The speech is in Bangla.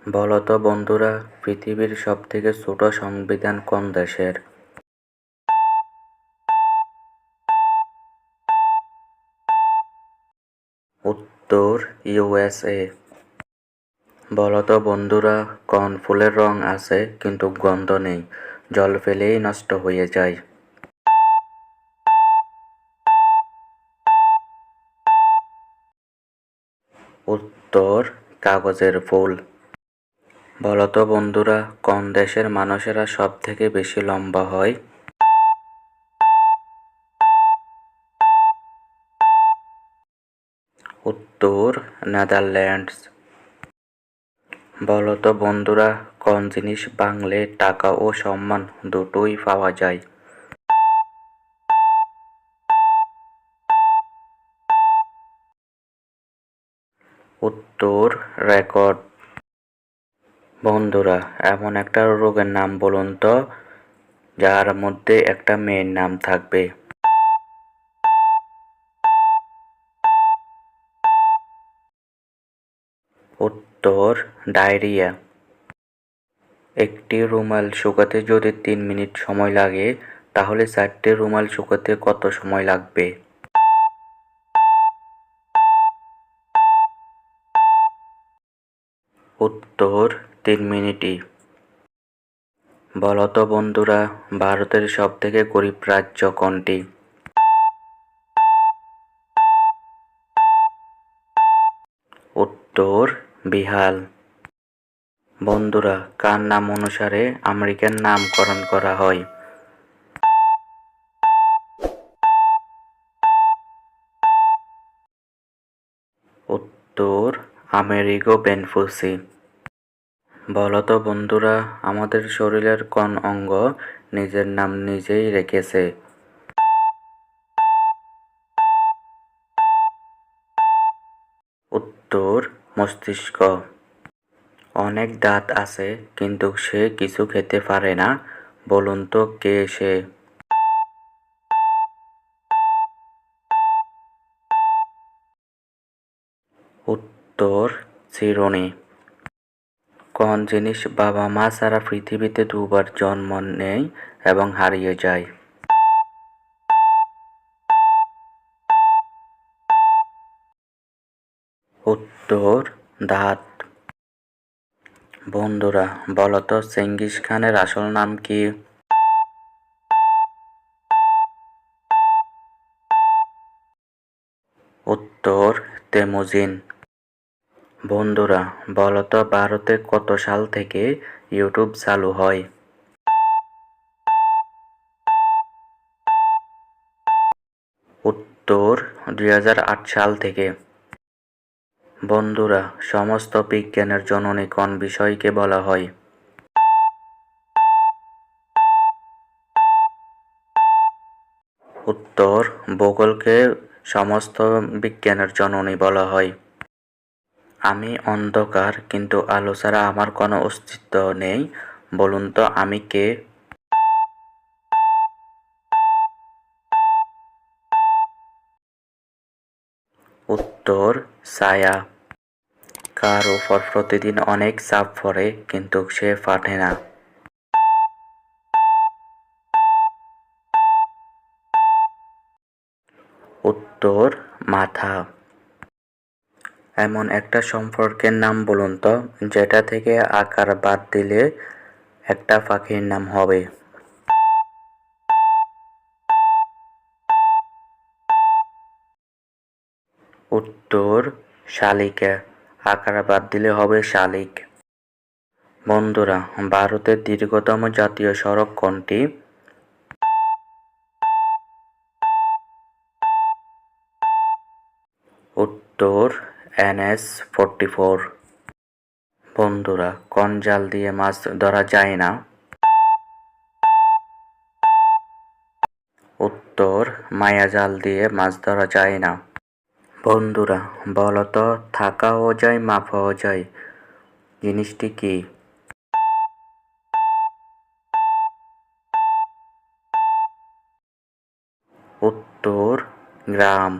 বলো তো বন্ধুরা, পৃথিবীর সবথেকে ছোট সংবিধান কোন দেশের? উত্তর ইউএসএ। বলো তো বন্ধুরা, কোন ফুলের রং আছে কিন্তু গন্ধ নেই, জল ফেলেই নষ্ট হয়ে যায়? উত্তর কাগজের ফুল। বলো তো বন্ধুরা, কোন দেশের মানুষেরা সবথেকে বেশি লম্বা হয়? উত্তর নেদারল্যান্ডস। বলো তো বন্ধুরা, কোন জিনিস ভাঙলে টাকা ও সম্মান দুটোই পাওয়া যায়? উত্তর রেকর্ড। বন্ধুরা, এমন একটা রোগের নাম বলুন তো যার মধ্যে একটা মেয়ের নাম থাকবে? উত্তর ডায়রিয়া। একটি রুমাল শুকাতে যদি 3 মিনিট সময় লাগে, তাহলে 4টে রুমাল শুকাতে কত সময় লাগবে? উত্তর 3 মিনিটই। বলো তো বন্ধুরা, ভারতের সবথেকে গরিব রাজ্য কোনটি? উত্তর বিহার। বন্ধুরা, কার নাম অনুসারে আমেরিকার নামকরণ করা হয়? উত্তর আমেরিগো ভেনপুসি। বলো তো বন্ধুরা, আমাদের শরীরের কোন অঙ্গ নিজের নাম নিজেই রেখেছে? উত্তর মস্তিষ্ক। অনেক দাঁত আছে কিন্তু সে কিছু খেতে পারে না, বলুন তো কে সে? উত্তর চিরুনি। কোন জিনিস বাবা মা ছাড়া পৃথিবীতে দুবার জন্ম নেয় এবং হারিয়ে যায়? উত্তর দাঁত। বন্ধুরা, বলো তো চেঙ্গিস খানের আসল নাম কি? উত্তর তেমুজিন। বন্ধুরা, বলো তো ভারতে কত সাল থেকে ইউটিউব চালু হয়? উত্তর 2008 সাল থেকে। বন্ধুরা, সমস্ত বিজ্ঞানের জননী কোন বিষয়কে বলা হয়? উত্তর ভূগোলকে সমস্ত বিজ্ঞানের জননী বলা হয়। আমি অন্ধকার কিন্তু আলো ছাড়া আমার কোনো অস্তিত্ব নেই, বলুন তো আমি কে? উত্তর ছায়া। কার উপর প্রতিদিন অনেক চাপ পড়ে কিন্তু সে ফাটে না? উত্তর মাথা। এমন একটা সম্পর্কের নাম বলুন তো যেটা থেকে আকার বাদ দিলে একটা পাখির নাম হবে? উত্তর শালিকা। আকার বাদ দিলে হবে শালিক। বন্ধুরা, ভারতের দীর্ঘতম জাতীয় সড়ক কোনটি? উত্তর NH-44। বন্ধুরা, কোন জাল দিয়ে মাছ ধরা যায় না? উত্তর মায়াজাল দিয়ে মাছ ধরা যায় না। বন্ধুরা, বলো তো থাকাও যায় মাপাও যায়, জিনিসটি কি? উত্তর গ্রাম।